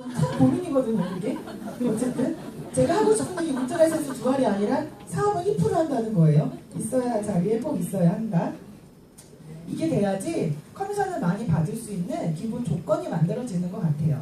참 고민이거든요, 이게. 어쨌든 제가 하고 싶은 게 울트라 센스 두 알이 아니라 사업을 2% 한다는 거예요. 있어야 자리에 꼭 있어야 한다. 이게 돼야지 커미션을 많이 받을 수 있는 기본 조건이 만들어지는 것 같아요.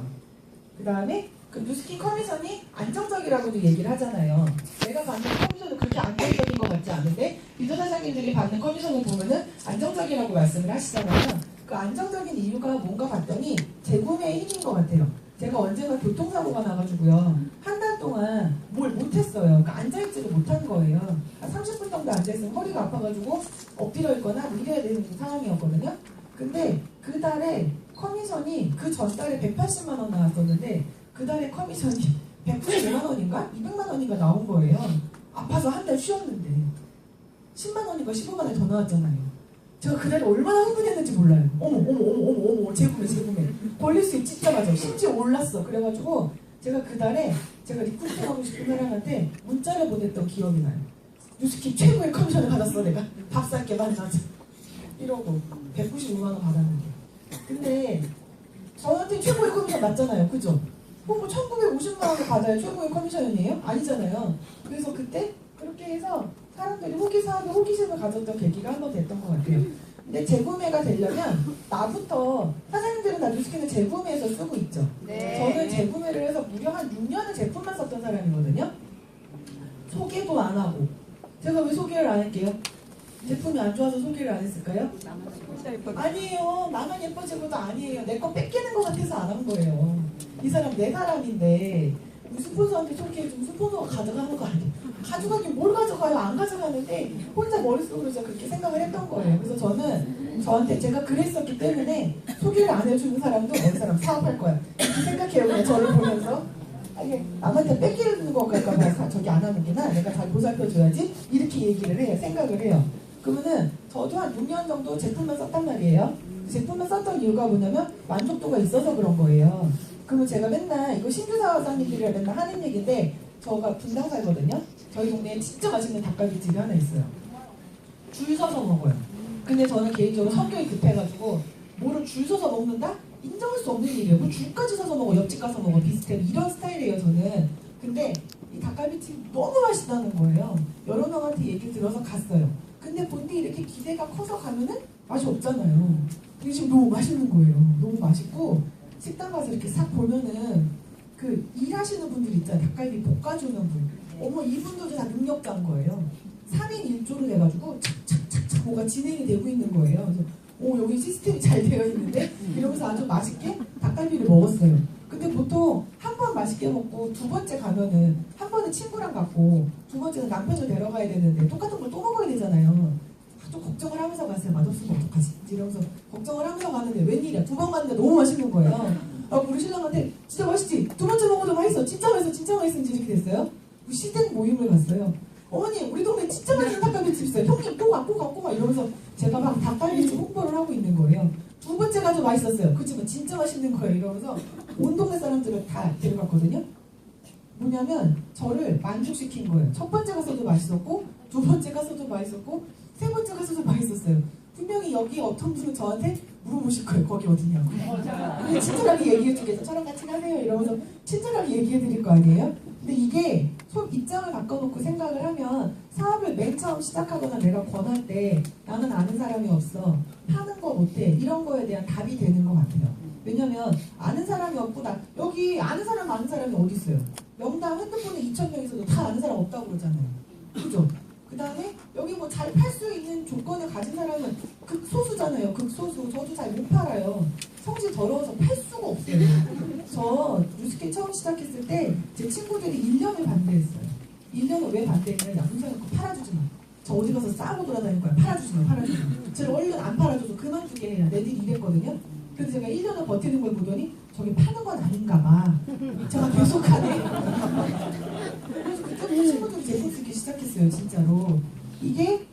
그 다음에 그 뉴스킨 커미션이 안정적이라고도 얘기를 하잖아요. 내가 받는 커미션은 그렇게 안정적인 것 같지 않은데 비서 사장님들이 받는 커미션을 보면은 안정적이라고 말씀을 하시잖아요. 그 안정적인 이유가 뭔가 봤더니 재구매의 힘인 것 같아요. 제가 언젠가 교통사고가 나가지고요. 한 달 동안 뭘 못했어요. 그러니까 앉아있지를 못한 거예요. 한 30분 정도 앉아있으면 허리가 아파가지고 엎드려 있거나 뭐 이래야 되는 상황이었거든요. 근데 그 달에 커미션이 그 전달에 180만 원 나왔었는데 그 달에 커미션이 195만 원인가? 200만 원인가 나온 거예요. 아파서 한 달 쉬었는데 10만 원인가 15만 원 더 나왔잖아요. 제가 그날에 얼마나 흥분했는지 몰라요. 어머 재구매 걸릴 수 있자마자 심지어 올랐어. 그래가지고 제가 그달에 제가 리크루팅하고 싶은 사람한테 문자를 보냈던 기억이 나요. 뉴스킨 최고의 커미션을 받았어. 내가 밥 살게 만나자 이러고 195만 원 받았는데, 근데 저한테 최고의 커미션 맞잖아요, 그죠? 그럼 뭐 1950만 원을 받아야 최고의 커미션이에요? 아니잖아요. 그래서 그때 그렇게 해서 사람들이 사업에 호기심을 가졌던 계기가 한번 됐던 것 같아요. 근데 재구매가 되려면 나부터, 사장님들은 다 뉴스킨을 재구매해서 쓰고 있죠. 네. 저는 재구매를 해서 무려 한 6년을 제품만 썼던 사람이거든요. 소개도 안 하고. 제가 왜 소개를 안 할게요? 제품이 안 좋아서 소개를 안 했을까요? 아니에요. 나만 예뻐지고도 아니에요. 내 거 뺏기는 것 같아서 안 한 거예요. 이 사람 내 사람인데 스폰서한테 소개해주면 스폰서가 가져가는 거 아니에요. 가져가긴 뭘 가져가요. 안 가져가는데 혼자 머릿속으로 제가 그렇게 생각을 했던 거예요. 그래서 저는 저한테 제가 그랬었기 때문에 소개를 안 해주는 사람도 어느 사람 사업할 거야 이렇게 생각해요. 그냥 저를 보면서 아니, 남한테 뺏기는 거 같을까 저기 안 하는구나. 내가 잘 보살펴줘야지. 이렇게 얘기를 해요. 생각을 해요. 그러면은 저도 한 6년 정도 제품만 썼단 말이에요. 제품만 썼던 이유가 뭐냐면 만족도가 있어서 그런 거예요. 그러면 제가 맨날 이거 신규 사업자님들이랑 맨날 하는 얘기인데, 저가 분당 살거든요. 저희 동네에 진짜 맛있는 닭갈비집이 하나 있어요. 줄 서서 먹어요. 근데 저는 개인적으로 성격이 급해가지고 뭐를 줄 서서 먹는다? 인정할 수 없는 일이에요. 뭐 줄까지 서서 먹어, 옆집 가서 먹어, 비슷해. 이런 스타일이에요, 저는. 근데 이 닭갈비집이 너무 맛있다는 거예요. 여러 명한테 얘기 들어서 갔어요. 근데 본데 이렇게 기대가 커서 가면은 맛이 없잖아요. 근데 지금 너무 맛있는 거예요. 너무 맛있고 식당 가서 이렇게 싹 보면은 그 일하시는 분들 있잖아요. 닭갈비 볶아주는 분. 어머, 이분들도 다 능력자인 거예요. 3인 1조를 해가지고 착착착착 뭐가 진행이 되고 있는 거예요. 그래서 여기 시스템이 잘 되어 있는데 이러면서 아주 맛있게 닭갈비를 먹었어요. 근데 보통 한 번 맛있게 먹고 두 번째 가면은, 한 번은 친구랑 갔고 두 번째는 남편을 데려가야 되는데 똑같은 걸 또 먹어야 되잖아요. 좀 걱정을 하면서 갔어요. 맛없으면 어떡하지? 이러면서 걱정을 하면서 가는데 웬일이야. 두 번 갔는데 너무 맛있는 거예요. 우리 신랑한테 진짜 맛있지? 두 번째 먹어도 맛있어. 진짜 맛있어. 진짜 맛있는지 이렇게 됐어요. 시댁 모임을 갔어요. 어머니, 우리 동네 진짜 맛있는 닭갈비집 있어요. 형님 꼭 와 이러면서 제가 막 닭갈비집 홍보를 하고 있는 거예요. 두 번째 가도 맛있었어요. 그치만 진짜 맛있는 거예요. 이러면서 온 동네 사람들을 다 데려갔거든요. 뭐냐면 저를 만족시킨 거예요. 첫 번째 가서도 맛있었고, 두 번째 가서도 맛있었고, 세 번째 가서도 맛있었어요. 분명히 여기 어떤 분은 저한테 물어보실 거예요. 거기 어디냐고. 근데 친절하게 얘기해주겠어. 저랑 같이 가세요. 이러면서 친절하게 얘기해드릴 거 아니에요? 근데 이게 입장을 바꿔놓고 생각을 하면, 사업을 맨 처음 시작하거나 내가 권할 때 나는 아는 사람이 없어, 파는 거 못해, 이런 거에 대한 답이 되는 것 같아요. 왜냐면 아는 사람이 없고, 여기 아는 사람이 어디 있어요? 명당 핸드폰에 2,000명 있어도 다 아는 사람 없다고 그러잖아요. 그죠? 그 다음에 여기 뭐 잘 팔 수 있는 조건을 가진 사람은 극소수잖아요. 극소수. 저도 잘 못 팔아요. 성질 더러워서 팔 수가 없어요. 저 뉴스킨 처음 시작했을 때 제 친구들이 1년을 반대했어요. 1년을 왜 반대했냐면, 야동사놓고 팔아주지 마. 저 어디 가서 싸고 돌아다닐 거야. 팔아주지 마. 제가 얼른 안 팔아줘서 그만두게 해야. 내들이 이랬거든요. 그래서 제가 1년을 버티는 걸 보더니 저게 파는 건 아닌가 봐. 제가 계속하네. 그래서 그때부터 친구들이 제품 쓰기 시작했어요. 진짜로. 이게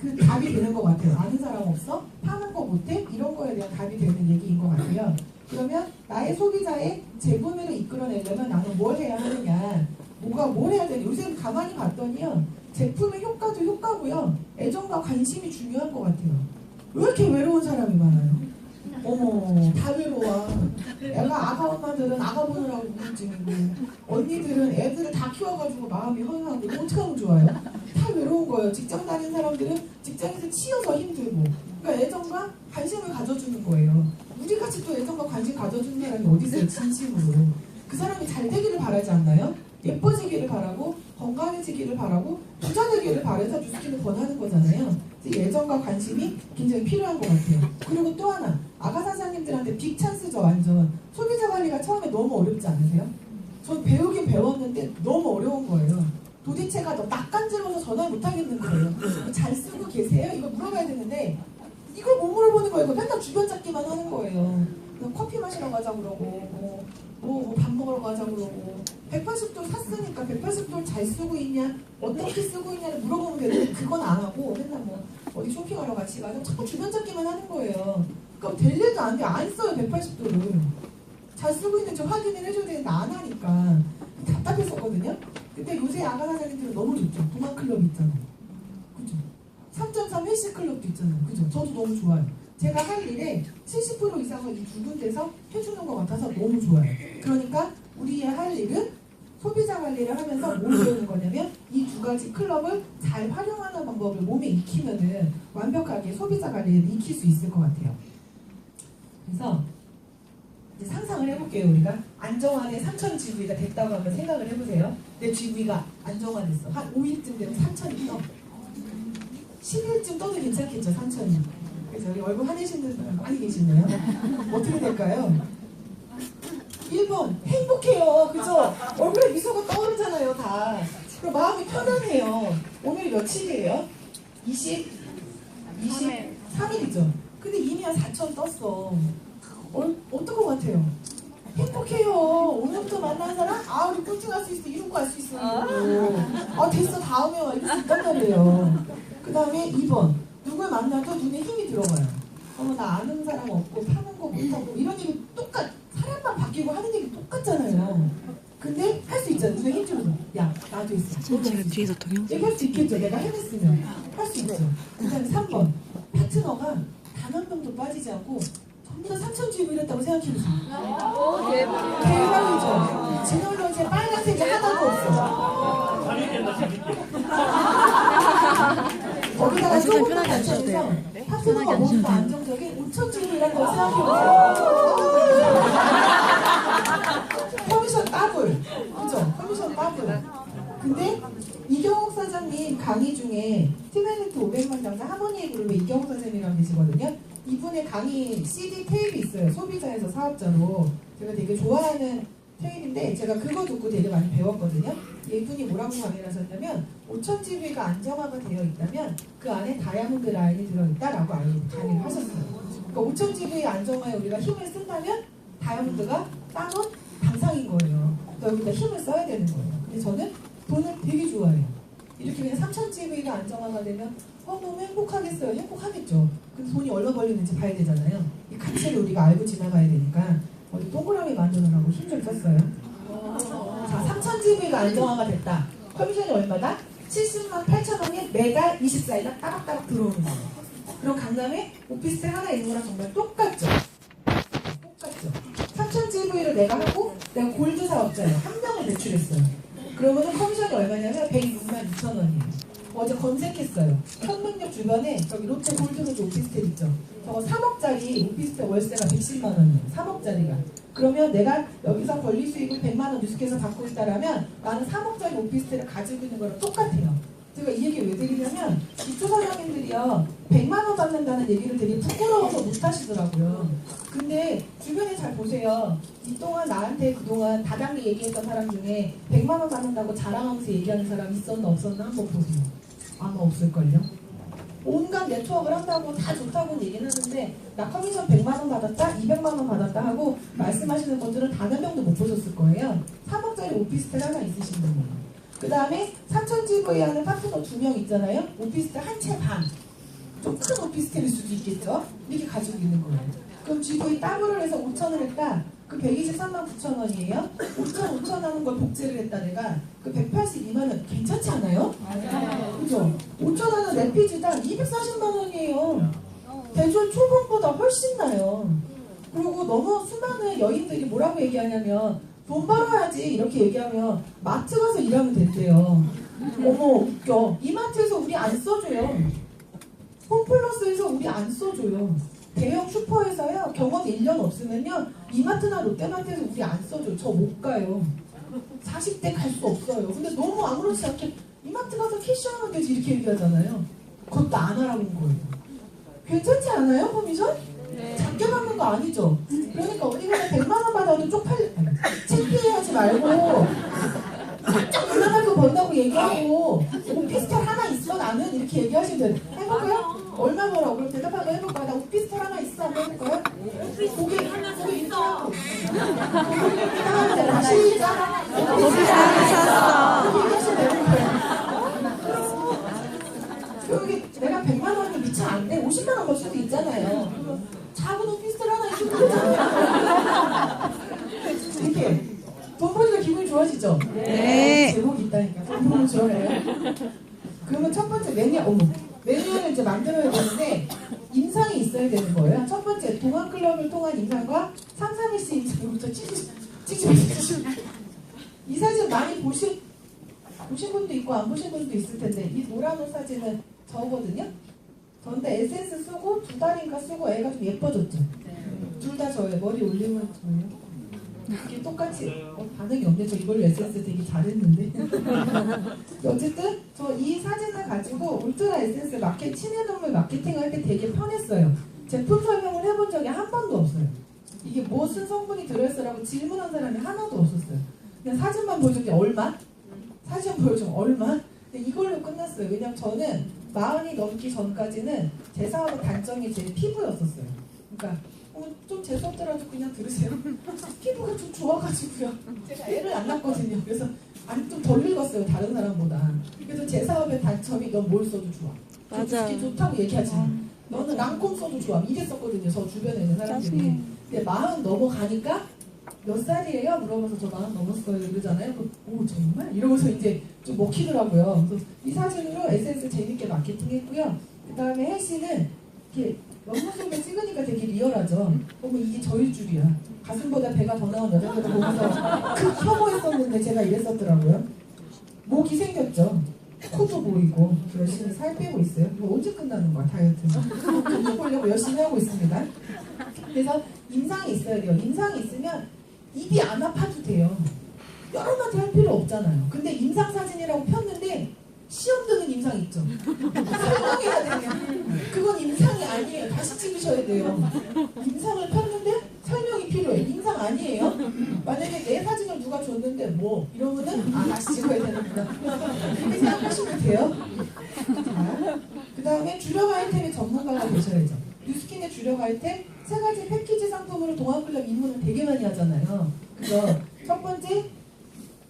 그 답이 되는 것 같아요. 아는 사람 없어? 파는 거 못해? 이런 거에 대한 답이 되는 얘기인 것 같아요. 그러면 나의 소비자의 재구매를 이끌어내려면 나는 뭘 해야 하느냐, 뭘 해야 되냐. 요새 가만히 봤더니요, 제품의 효과도 효과고요, 애정과 관심이 중요한 것 같아요. 왜 이렇게 외로운 사람이 많아요? 어머, 다 외로워. 애가 아가 엄마들은 아가 보느라고 우울증이고, 언니들은 애들을 다 키워가지고 마음이 허용하고, 어떡하면 좋아요? 다 외로운 거예요. 직장 다니는 사람들은 직장에서 치여서 힘들고. 그러니까 애정과 관심을 가져주는 거예요. 우리같이 또 애정과 관심 가져주는 사람이 어디 있어요? 진심으로. 그 사람이 잘 되기를 바라지 않나요? 예뻐지기를 바라고 건강해지기를 바라고 부자 되기를 바라서 뉴스킨을 권하는 거잖아요. 애정과 관심이 굉장히 필요한 것 같아요. 그리고 또 하나, 아가 사장님들한테 빅 찬스죠. 완전 소비자 관리가 처음에 너무 어렵지 않으세요? 전 배우긴 배웠는데 너무 어려운 거예요. 도대체가 너 낯간지러워서 전화 못 하겠는 거예요. 잘 쓰고 계세요? 이거 물어봐야 되는데 이걸 못 물어보는 거예요. 맨날 주변 잡기만 하는 거예요. 커피 마시러 가자 그러고 밥 먹으러 가자 그러고 180돌 샀으니까 180돌 잘 쓰고 있냐 어떻게 쓰고 있냐를 물어보면 되는데 그건 안 하고 맨날 뭐 어디 쇼핑하러 같이 가자 자꾸 주변 잡기만 하는 거예요. 그럼 될 일도 안 돼. 안 써요. 180돌을 잘 쓰고 있는지 확인을 해줘야 되는데 안 하니까 답답했었거든요. 근데 요새 아가 사장님들은 너무 좋죠. 동안클럽 있잖아요. 그죠? 3.3 헬스클럽도 있잖아요. 그죠? 저도 너무 좋아요. 제가 할 일에 70% 이상을 이 두 군데서 해주는 것 같아서 너무 좋아요. 그러니까 우리의 할 일은 소비자 관리를 하면서 뭘 배우는 거냐면 이 두 가지 클럽을 잘 활용하는 방법을 몸에 익히면은 완벽하게 소비자 관리를 익힐 수 있을 것 같아요. 그래서 이제 상상을 해볼게요. 우리가 안정환의 3,000 GV가 됐다고 한번 생각을 해보세요. 내 GV가 안정환했어. 한 5일쯤 되면 3,000이 떠. 10일쯤 떠도 괜찮겠죠. 3,000이. 그래서 우리 얼굴 환해지는 사람 많이 계시네요. 어떻게 될까요? 1번 행복해요. 그죠? 얼굴에 미소가 떠오르잖아요. 다. 그리고 마음이 편안해요. 오늘 며칠이에요? 23일이죠. 근데 이미 한 4,000 떴어. 어떨 것 같아요? 행복해요. 오늘부터 만난 사람? 아 우리 꿀팁 할 수 있어. 이런 거 할 수 있어. 아 됐어. 다음에 와. 이럴 수 있단 말이에요. 그 다음에 2번 누굴 만나도 눈에 힘이 들어가요. 나 아는 사람 없고 파는 거 못하고 이런 얘기 사람만 바뀌고 하는 얘기 똑같잖아요. 근데 할 수 있잖아. 눈에 힘 들어서 야 나도 있어. 뒤에서 동영상 얘기할 수 있겠죠. 내가 해냈으면 할 수 있죠. 그 다음에 3번 파트너가 단 한 명도 빠지지 않고 전부 다 3,000 GV 이랬다고 생각해보세요. 대박이죠. 진월로제 빨간색이 하나도 없어. 거기다가 조금 더 단점에서 파트너가 모두 다 안정적인 5,000 GV라고 생각해보세요. 커미션 더블. 그죠? 커미션 더블. 근데 이경옥 사장님 강의 중에 티베니트 500만 장사 하모니의 그룹의 이경옥 선생님이라고 계시거든요. 이분의 강의 CD 테이프 있어요. 소비자에서 사업자로. 제가 되게 좋아하는 테이프인데 제가 그거 듣고 되게 많이 배웠거든요. 이분이 뭐라고 강의를 하셨냐면 5,000 GV가 안정화가 되어 있다면 그 안에 다이아몬드 라인이 들어있다라고 강의를 하셨어요. 그러니까 5,000 GV 안정화에 우리가 힘을 쓴다면 다이아몬드가 따놓은 당상인 거예요. 그러니까 여기다 힘을 써야 되는 거예요. 근데 저는 돈을 되게 좋아해요. 이렇게 그냥 3,000 GV가 안정화가 되면 너무 행복하겠어요. 행복하겠죠. 근데 돈이 얼마 걸리는지 봐야 되잖아요. 이 가치를 우리가 알고 지나가야 되니까 어디 동그라미 만드느라고 힘 좀 썼어요. 자, 3,000 GV가 안정화가 됐다. 커미션이 얼마다? 70만 8천 원이 매달 24일날 따박따박 들어오는 거예요. 그럼 강남에 오피스텔 하나 있는 거랑 정말 똑같죠? 똑같죠? 3,000 GV를 내가 하고 내가 골드 사업자예요. 한 명을 배출했어요. 그러면 커미션이 얼마냐면 106만 2천 원이에요. 어제 검색했어요. 천문역 주변에 저기 롯데 골드로즈 오피스텔 있죠. 저거 3억짜리 오피스텔 월세가 110만 원이에요. 3억짜리가. 그러면 내가 여기서 권리 수익을 100만 원 뉴스케에서 받고 있다라면 나는 3억짜리 오피스텔을 가지고 있는 거랑 똑같아요. 제가 이 얘기 왜 드리냐면 이쪽 사장님들이요 100만 원 받는다는 얘기를 되게 부끄러워서 못 하시더라고요. 근데 주변에 잘 보세요. 이동안 나한테 그동안 다단계 얘기했던 사람 중에 100만 원 받는다고 자랑하면서 얘기하는 사람 있었나 없었나 한번 보세요. 아마 없을걸요. 온갖 네트워크를 한다고 다 좋다고 얘기는 하는데 나 커미션 100만 원 받았다, 200만 원 받았다 하고 말씀하시는 분들은 단 한 명도 못 보셨을 거예요. 3억짜리 오피스텔 하나 있으신 분이에요. 그 다음에 3,000 GV 하는 파트너 2명 있잖아요. 오피스텔 한 채 반. 좀 큰 오피스텔일 수도 있겠죠. 이렇게 가지고 있는 거예요. 그럼 GV 더블을 해서 5,000을 했다. 그 123만 9천 원이에요. 5천 하는 걸 복제를 했다 내가. 그 182만 원 괜찮지 않아요? 그죠? 5천 원은 내 피지당 240만 원이에요. 대졸 초봉보다 훨씬 나요. 그리고 너무 수많은 여인들이 뭐라고 얘기하냐면 돈 벌어야지 이렇게 얘기하면 마트 가서 일하면 된대요. 어머 웃겨. 이마트에서 우리 안 써줘요. 홈플러스에서 우리 안 써줘요. 대형 슈퍼에서요 경험 1년 없으면요 이마트나 롯데마트에서 우리 안 써줘요. 저 못 가요. 40대 갈 수 없어요. 근데 너무 아무렇지 않게 이마트 가서 캐시하면 되지 이렇게 얘기하잖아요. 그것도 안 알아본 거예요. 괜찮지 않아요, 커미션? 네. 작게 받는 거 아니죠? 그러니까 어디 가서 100만 원 받아도 쪽팔려. 창피해하지 말고 깜짝 놀랄 거 번다고 얘기하고 오피스텔 하나 있어 나는 이렇게 얘기하시면 돼요. 해볼까요? 얼마 벌어? 그럼 대답 한번 해볼까요? 나 오피스텔 하나 있어 한번 해볼까요? 고개 있어. 다시 시작. 오피스텔 하나 여기 내가 100만 원이 미처 안 돼. 50만 원 벌 수도 있잖아요. 작은 오피스텔 하나 있으면 되잖아요. 이렇게 돈 벌니까 기분이 좋아지죠? 네. 제목이 있다니까. 돈 벌면 좋아해요. 그러면 첫 번째 매뉴얼을 이제 만들어야 되는데 임상이 있어야 되는 거예요. 첫 번째 동안클럽을 통한 임상과 331시 임상부터 찍으시죠. 이 사진 많이 보신 분도 있고 안 보신 분도 있을 텐데 이 노란 옷 사진은 저거든요. 저한테 에센스 쓰고 2달인가 쓰고 애가 좀 예뻐졌죠. 둘 다 저예요. 머리 올리면 저예요. 이게 똑같이 반응이 없네. 저 이걸로 에센스 되게 잘했는데. 어쨌든 저 이 사진을 가지고 울트라 에센스 친해동물 마케팅을 할 때 되게 편했어요. 제품 설명을 해본 적이 한 번도 없어요. 이게 무슨 성분이 들어있어라고 질문한 사람이 하나도 없었어요. 그냥 사진만 보여준 얼마? 사진 보여주면 얼마? 근데 이걸로 끝났어요. 왜냐면 저는 40이 넘기 전까지는 제 사업의 단점이 제 피부였었어요. 그러니까 좀 재수없더라도 그냥 들으세요. 피부가 좀 좋아가지고요. 제가 애를 안 낳거든요. 그래서 좀 덜 늙었어요. 다른 사람보다. 그래서 제 사업의 단점이 넌 뭘 써도 좋아. 맞아. 그게 좋다고 얘기하지. 너는 랑콤 써도 좋아. 이랬었거든요. 저 주변에 있는 사람들이. 근데 40 넘어가니까 몇 살이에요? 물어봐서 저 40 넘었어요. 이러잖아요. 오 정말? 이러면서 이제 좀 먹히더라고요. 그래서 이 사진으로 에센스 재밌게 마케팅했고요. 그 다음에 혜씨는 이렇게 옆모습을 찍으니까 되게 리얼하죠. 어머 이게 저일 줄이야. 가슴보다 배가 더 나온 여자들을 보면서 혐오했었는데 제가 이랬었더라고요. 목이 생겼죠. 코도 보이고 열심히 살 빼고 있어요. 이거 언제 끝나는 거야 다이어트는. 근육 보려고 열심히 하고 있습니다. 그래서 임상이 있어야 돼요. 임상이 있으면 입이 안 아파도 돼요. 여러 마디 할 필요 없잖아요. 근데 임상 사진이라고 폈는데 시험 드는 임상 있죠. 설명해야 되면 그건 임상이 아니에요. 다시 찍으셔야 돼요. 임상을 폈는데 설명이 필요해. 임상 아니에요. 만약에 내 사진을 누가 줬는데 뭐 이러면은 다시 찍어야 되는구나. 이렇게 생각하시면 돼요. 자, 그 다음에 주력 아이템의 전문가가 되셔야죠. 뉴스킨의 주력 아이템 3가지 패키지 상품으로 동안클럽 입문을 되게 많이 하잖아요. 그래서 첫 번째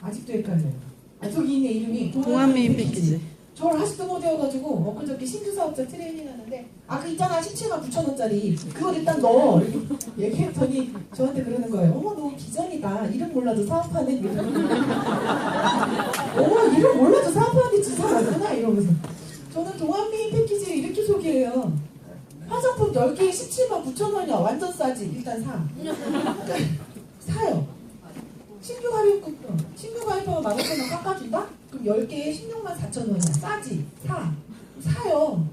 아직도 헷갈려요. 저기 있는 이름이 동안미 패키지. 저를 아직도 못 외워가지고 엊그저께 신규 사업자 트레이닝 하는데 그 있잖아 17만 9천 원짜리 그걸 일단 넣어 이렇게 얘기했더니 저한테 그러는 거예요. 어머 너 기전이다. 이름 몰라도 사업하네. 어머 이름 몰라도 사업하는데 진짜 많구나 이러면서 저는 동안미 패키지를 이렇게 소개해요. 화장품 10개에 17만 9천 원이야. 완전 싸지. 일단 사요. 신규 가입하면 15,000원 깎아준다? 그럼 10개에 16만 4천 원이야. 싸지? 사요.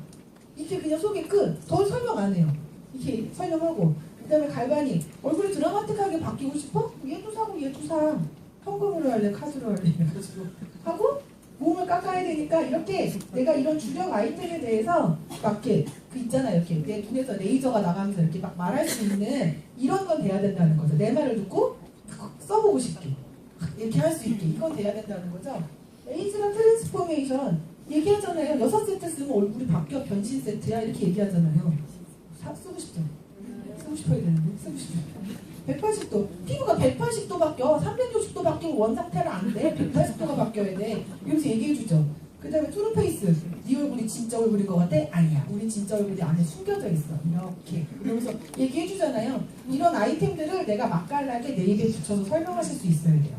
이렇게 그냥 소개 끝. 더 설명 안 해요. 이렇게 설명하고. 그 다음에 갈바니. 얼굴이 드라마틱하게 바뀌고 싶어? 얘도 사고 얘도 사. 현금으로 할래? 카드로 할래? 해가지고 하고 몸을 깎아야 되니까 이렇게 내가 이런 주력 아이템에 대해서 맞게 있잖아요. 이렇게 내 눈에서 레이저가 나가면서 이렇게 막 말할 수 있는 이런 건 돼야 된다는 거죠. 내 말을 듣고 써보고 싶게 이렇게 할 수 있게 이건 돼야 된다는 거죠. 에이즈랑 트랜스포메이션 얘기하잖아요. 6세트 쓰면 얼굴이 바뀌어 변신 세트야 이렇게 얘기하잖아요. 쓰고 싶죠? 쓰고 싶어야 되는데 쓰고 싶죠. 180도 피부가 180도 바뀌어 360도 바뀌면 원상태는 안 돼. 180도가 바뀌어야 돼. 이러면서 얘기해주죠. 그 다음에 투르페이스 네 얼굴이 진짜 얼굴인 것 같아? 아니야. 우리 진짜 얼굴이 안에 숨겨져 있어. 이렇게 이러면서 얘기해주잖아요. 이런 아이템들을 내가 맛깔나게 내 입에 붙여서 설명하실 수 있어야 돼요.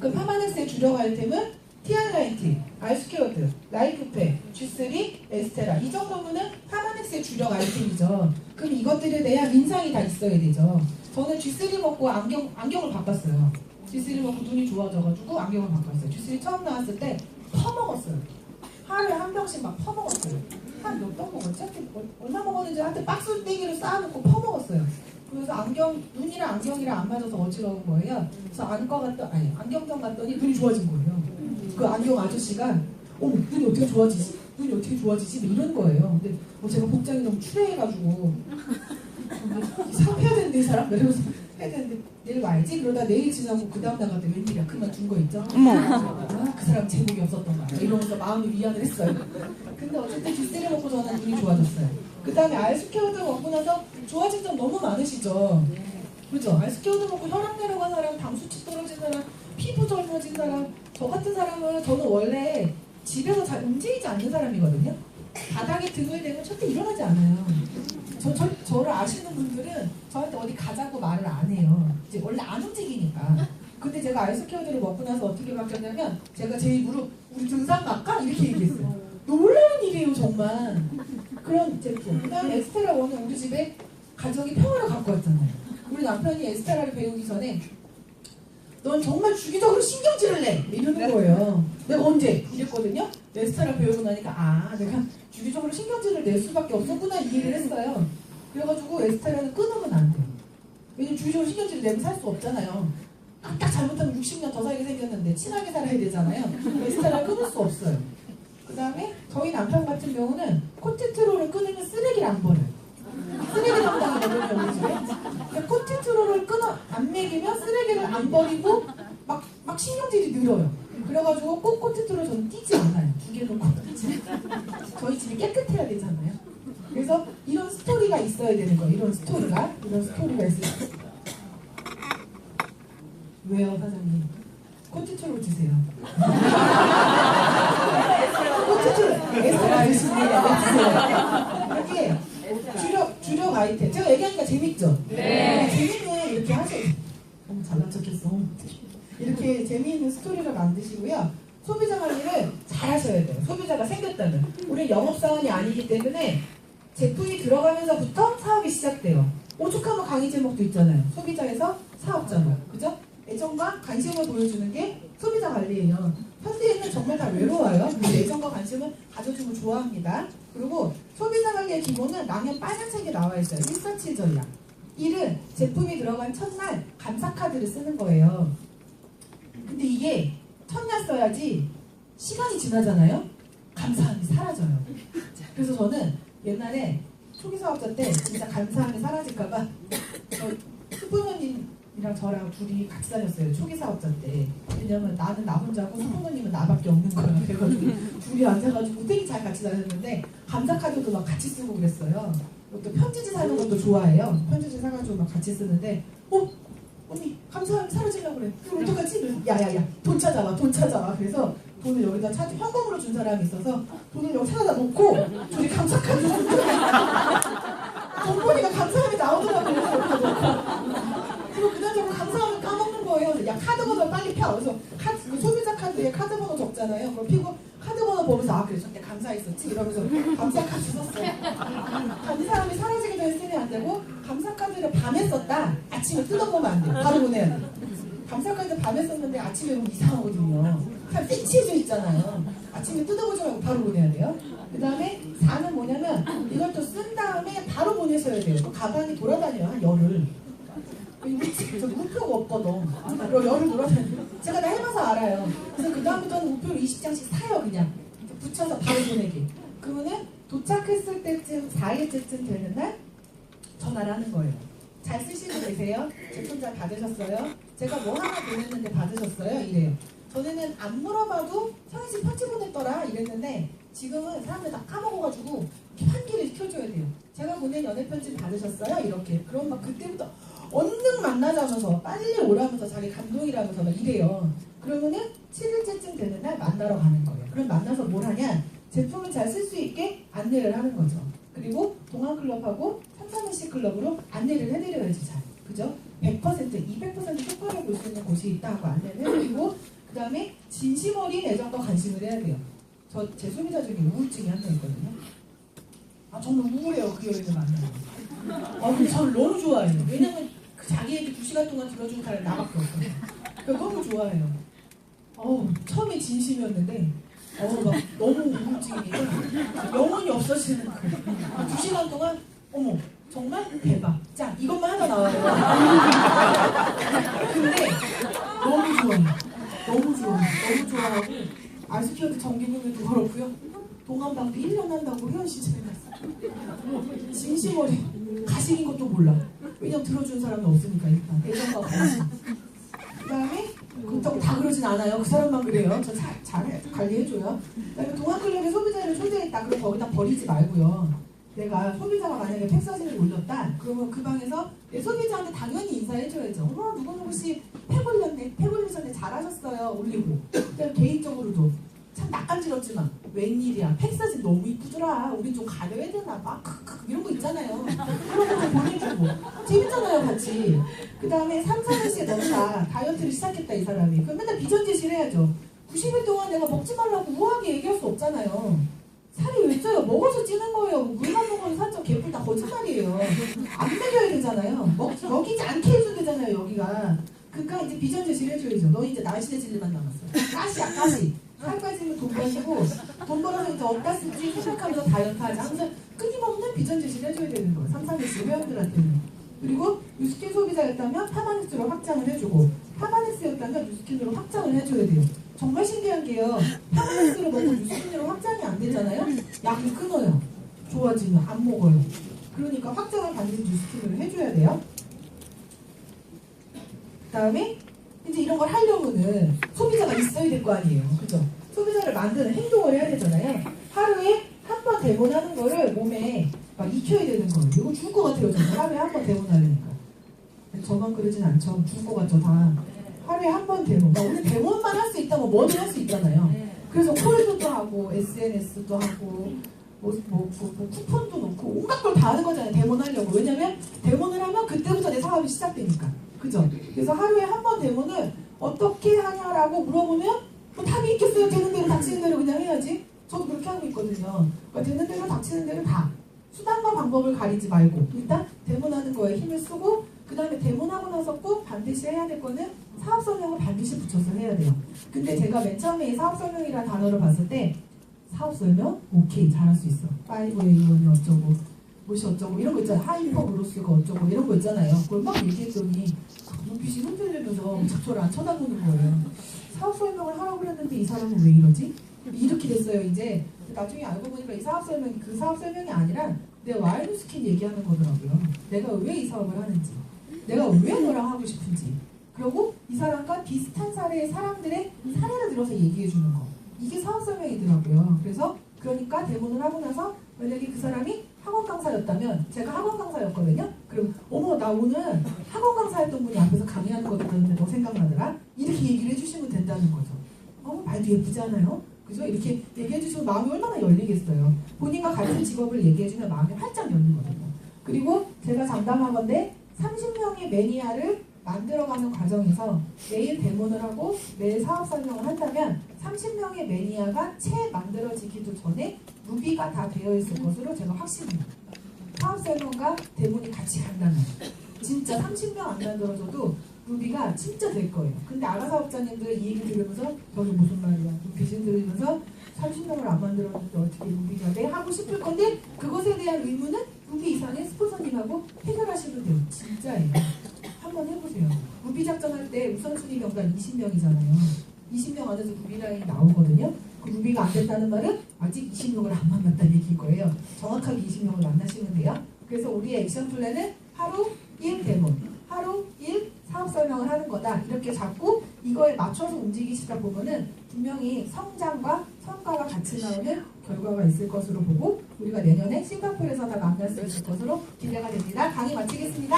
그럼 파마넥스의 주력 아이템은 T&T, 알스퀘어드, 라이프페, G3, 에스테라 이 정도면은 파마넥스의 주력 아이템이죠. 그럼 이것들에 대한 인상이 다 있어야 되죠. 저는 G3 먹고 안경을 바꿨어요. G3 먹고 눈이 좋아져가지고 안경을 바꿨어요. G3 처음 나왔을 때 퍼먹었어요. 하루에 한 병씩 막 퍼먹었어요. 한 몇 병 먹었지? 얼마 먹었는지 한테 박스 떼기를 쌓아놓고 퍼먹었어요. 그래서 눈이랑 안경이랑 안 맞아서 어지러운 거예요. 그래서 안경점 갔더니 눈이 좋아진 거예요. 그 안경 아저씨가 눈이 어떻게 좋아지지? 눈이 어떻게 좋아지지? 뭐 이런 거예요. 근데 제가 복장이 너무 추레해가지고 사업해야 되는데 이 사람? 이러면서 해야 되는데 내일 와야지? 그러다 내일 지나고 그 다음 나갔더니 웬일이야 그만둔 거 있죠? 그 사람 제목이 없었던 거야. 이러면서 마음이 위안을 했어요. 근데 어쨌든 G3 먹고 저는 눈이 좋아졌어요. 그 다음에 알스퀘어드 먹고 나서 좋아진 점 너무 많으시죠? 그죠? 알스퀘어드 먹고 혈압 내려간 사람, 당 수치 떨어진 사람, 피부 젊어진 사람, 저 같은 사람은 저는 원래 집에서 잘 움직이지 않는 사람이거든요. 바닥에 등을 대면 절대 일어나지 않아요. 저를 아시는 분들은 저한테 어디 가자고 말을 안 해요. 이제 원래 안 움직이니까. 근데 제가 알스퀘어드를 먹고 나서 어떻게 바뀌었냐면 제가 제 입으로 우리 등산 갈까? 이렇게 얘기했어요. 놀라운 일이에요 정말. 그런 제품. 그 다음에 에스테라 원은 우리 집에 가정이 평화를 갖고 왔잖아요. 우리 남편이 에스테라를 배우기 전에 넌 정말 주기적으로 신경질을 내! 이러는 거예요. 내가 언제? 이랬거든요. 에스테라 배우고 나니까 내가 주기적으로 신경질을 낼 수밖에 없었구나 이해를 했어요. 그래가지고 에스테라는 끊으면 안 돼요. 왜냐면 주기적으로 신경질을 내면 살 수 없잖아요. 딱 잘못하면 60년 더 살게 생겼는데 친하게 살아야 되잖아요. 에스테라를 끊을 수 없어요. 그 다음에 저희 남편 같은 경우는 코티트롤을 끊으면 쓰레기를 안 버려요. 쓰레기 담당이거든요 우리 집에. 코티트롤을 안 먹이면 쓰레기를 안 버리고 막 신경질이 늘어요. 그래가지고 꼭 코티트롤 저는 띄지 않아요. 두 개 놓고 띄지. 저희 집이 깨끗해야 되잖아요. 그래서 이런 스토리가 있어야 되는 거예요. 이런 스토리가 있어요. 왜요 사장님? 코티트롤 주세요. 코티트롤 에스테라 드십니다. 이렇게 주력 아이템. 제가 얘기하니까 재밌죠? 네. 재밌는 이렇게 하세요. 잘난 척했어. 이렇게 재미있는 스토리를 만드시고요. 소비자 관리를 잘 하셔야 돼요. 소비자가 생겼다면. 우리 영업사원이 아니기 때문에 제품이 들어가면서부터 사업이 시작돼요. 오죽하면 강의 제목도 있잖아요. 소비자에서 사업자로. 그죠? 애정과 관심을 보여주는 게 소비자 관리예요. 현대인은 정말 다 외로워요. 근데 애정과 관심을 가져주면 좋아합니다. 그리고 소비자 관리의 기본은 랑연 빨간색에 나와 있어요. 147 전략. 1은 제품이 들어간 첫날 감사카드를 쓰는 거예요. 근데 이게 첫날 써야지 시간이 지나잖아요. 감사함이 사라져요. 그래서 저는 옛날에 초기 사업자 때 진짜 감사함이 사라질까봐 수부모님이랑 저랑 둘이 같이 다녔어요. 초기 사업자 때. 왜냐면 나는 나 혼자고 수부모님은 나밖에 없는 거야. 그래가지고 둘이 앉아가지고 되게 잘 같이 다녔는데 감사카드도 막 같이 쓰고 그랬어요. 또 편지지 사는 것도 좋아해요. 편지지 사가지고 막 같이 쓰는데 언니 감사함이 사라지려고 그래. 그럼 어떡하지? 야야야 돈 찾아와. 그래서 돈을 여기다 현금으로 준 사람이 있어서 돈을 여기 찾아다 놓고 둘이 감사카드 돈 보니까 감사함이 나오더라고요. 여기다 놓고. 그리고 그날저날 감사함을 까먹는 거예요. 야 카드 번호 빨리 펴. 그래서 그 소비자 카드에 카드 번호 적잖아요. 그걸 피고 카드 번호 보면서 그래 저때 감사했었지 이러면서 감사카드 썼어요. 감사함이 사라지게 전에 쓰면 안 되고 감사카드를 밤에 썼다. 아침에 뜯어보면 안 돼요. 바로 보내야 돼요. 감사카드 밤에 썼는데 아침에 보면 이상하거든요. 참 섹시해져 있잖아요. 아침에 뜯어보지 말고 바로 보내야 돼요. 그 다음에 4는 뭐냐면 이걸 또 쓴 다음에 바로 보내셔야 돼요. 또 가방이 돌아다녀요. 한 열흘. 저 우표가 없거든. 그리고 열흘 돌아다녀요. 제가 다 해봐서 알아요. 그래서 그 다음부터는 우표를 20장씩 사요. 그냥 붙여서 바로 보내기. 그러면은 도착했을 때쯤 4일째쯤 되는 날 전화를 하는 거예요. 잘 쓰시고 계세요? 제품 잘 받으셨어요? 제가 뭐 하나 보냈는데 받으셨어요? 이래요. 전에는 안 물어봐도 상희씨 편지 보냈더라 이랬는데 지금은 사람들 다 까먹어가지고 환기를 시켜줘야 돼요. 제가 보낸 연애 편지 받으셨어요? 이렇게. 그럼 막 그때부터 언능 만나자면서 빨리 오라면서 자기 감동이라면서 막 이래요. 그러면은 7일째쯤 되는 날 만나러 가는 거예요. 그럼 만나서 뭘 하냐? 제품을 잘 쓸 수 있게 안내를 하는 거죠. 그리고 동안클럽하고 삼삼일시 클럽으로 안내를 해드려야지 잘. 그죠? 100%, 200% 효과를 볼 수 있는 곳이 있다고 안내를 해드리고 그 그 다음에 진심 어린 애정과 관심을 해야 돼요. 제 소비자 중에 우울증이 한 명 있거든요. 저는 우울해요. 그 여인을 만나면. 근데 저를 너무 좋아해요. 왜냐면 자기 얘기 2시간 동안 들어주는 사람이 나밖에 없어요. 그러니까 너무 좋아해요. 처음에 진심이었는데 막 너무 우울증이니까 영혼이 없어지는 거예요. 2시간 동안 어머 정말 대박. 자 이것만 하나 나와요. 근데 너무 좋아요. 너무 좋아하고 아이스키어도 정기분들도 그렇고요. 동안방도 1년 한다고 회원 신청해놨어요. 진심 어린 가식인 것도 몰라. 왜냐면 들어주는 사람이 없으니까 일단 애정과 관심. 그 다음에 그렇다고 다 그러진 않아요. 그 사람만 그래요. 저 잘 관리해줘요. 그 다음에 동안클럽에 소비자를 초대했다. 그럼 거기다 버리지 말고요. 내가 소비자가 만약에 팩 사진을 올렸다. 그러면 그 방에서 내 소비자한테 당연히 인사해줘야죠. 어머 누구누구씨 팩 올렸네. 팩 올리셨네. 잘하셨어요. 올리고. 그다음에 개인적으로도 참 낯간지럽지만 웬일이야. 팩 사진 너무 이쁘더라. 우리 좀 가려야 되나 봐. 크크 이런 거 있잖아요. 그런 거 좀 보내주고 재밌잖아요 같이. 그 다음에 3, 4년씩 넘다 다이어트를 시작했다 이 사람이. 그럼 맨날 비전제시를 해야죠. 90일 동안 내가 먹지 말라고 우아하게 얘기할 수 없잖아요. 살이 왜 쪄요? 먹어서 찌는 거예요. 물만 먹어서 살쪄. 개뿔 다 거짓말이에요. 안 먹여야 되잖아요. 먹이지 않게 해줘야 되잖아요 여기가. 그러니까 이제 비전제시를 해줘야죠. 너 이제 날씬해질 일만 남았어. 가시야 가시. 살 빠지면 돈 버시고 돈 벌어서 이제 어디다 쓰지 생각하면서 다이어트 하자 하면서 끊임없는 비전제시를 해줘야 되는 거예요. 3, 4년씩 회원들한테는. 그리고 뉴스킨 소비자였다면 파마닉스로 확장을 해주고 파마닉스였다면 뉴스킨으로 확장을 해줘야 돼요. 정말 신기한 게요. 파마닉스로 먹고 뉴스킨으로 확장이 안 되잖아요. 약이 끊어요. 좋아지면 안 먹어요. 그러니까 확장을 반드시 뉴스킨으로 해줘야 돼요. 그 다음에 이제 이런 걸 하려면은 소비자가 있어야 될 거 아니에요. 그죠? 소비자를 만드는 행동을 해야 되잖아요. 하루에 한 번 대본하는 거를 몸에 막 익혀야 되는 거예요. 이거 죽을 것 같아요. 저는 하루에 한 번 대본하려니까. 저만 그러진 않죠. 죽을 것 같죠. 다. 하루에 한 번 대본. 오늘 대본만 할 수 있다고 뭐든 할 수 있잖아요. 그래서 콜도도 하고 SNS도 하고 쿠폰도 놓고 온갖 걸 다 하는 거잖아요. 대본하려고. 왜냐면 대본을 하면 그때부터 내 사업이 시작되니까. 그죠? 그래서 하루에 한 번 대본을 어떻게 하냐라고 물어보면 뭐 답이 있겠어요. 되는 대로 닥치는 대로 그냥 해야지. 저도 그렇게 하고 있거든요. 그러니까 되는 대로 닥치는 대로 다. 수단과 방법을 가리지 말고 일단 대본하는 거에 힘을 쓰고 그 다음에 대본하고 나서 꼭 반드시 해야 될 거는 사업 설명을 반드시 붙여서 해야 돼요. 근데 제가 맨 처음에 이 사업 설명이라는 단어를 봤을 때 사업 설명? 오케이 잘할 수 있어. 5A1이 어쩌고 무엇이 어쩌고 이런 거 있잖아요. 하이퍼그로스가 어쩌고 이런 거 있잖아요. 그걸 막 얘기했더니 눈빛이 흔들리면서 저를 안 쳐다보는 거예요. 사업 설명을 하라고 했는데 이 사람은 왜 이러지? 이렇게 됐어요 이제. 나중에 알고 보니까 이 사업 설명이 그 사업 설명이 아니라 내 와이드스킨 얘기하는 거더라고요. 내가 왜 이 사업을 하는지, 내가 왜 너랑 하고 싶은지, 그리고 이 사람과 비슷한 사례의 사람들의 사례를 들어서 얘기해 주는 거. 이게 사업 설명이더라고요. 그래서 그러니까 대본을 하고 나서 만약에 그 사람이 학원 강사였다면 제가 학원 강사였거든요. 그럼 어머 나 오늘 학원 강사였던 분이 앞에서 강의하는 거 들었는데 너 생각나더라? 이렇게 얘기를 해주시면 된다는 거죠. 말도 예쁘지 않아요? 그죠? 이렇게 얘기해주시면 마음이 얼마나 열리겠어요. 본인과 같은 직업을 얘기해주면 마음이 활짝 열리거든요. 그리고 제가 장담하건대 30명의 매니아를 만들어가는 과정에서 매일 대본을 하고 매일 사업 설명을 한다면 30명의 매니아가 채 만들어지기도 전에 루비가 다 되어 있을 것으로 제가 확신합니다. 사업 설명과 대본이 같이 간다면 진짜 30명 안 만들어줘도 루비가 진짜 될 거예요. 근데 아가사업자님들 이 얘기 들으면서 저게 무슨 말이야 비신 들으면서 30명을 안 만들었는데 어떻게 루비가 돼? 하고 싶을 건데 그것에 대한 의무는 루비 이상의 스폰서님하고 해결하시면 돼요. 진짜예요. 한번 해보세요. 루비 작전할 때 우선순위 명단 20명이잖아요. 20명 안에서 루비 라인이 나오거든요. 그 루비가 안 됐다는 말은 아직 20명을 안 만났다는 얘기일 거예요. 정확하게 20명을 만나시면 돼요. 그래서 우리의 액션 플랜은 하루 1 대본, 하루 1 사업 설명을 하는 거다. 이렇게 잡고 이거에 맞춰서 움직이시다 보면은 분명히 성장과 성과가 같이 나오는 결과가 있을 것으로 보고 우리가 내년에 싱가포르에서 다 만날 수 있을 것으로 기대가 됩니다. 강의 마치겠습니다.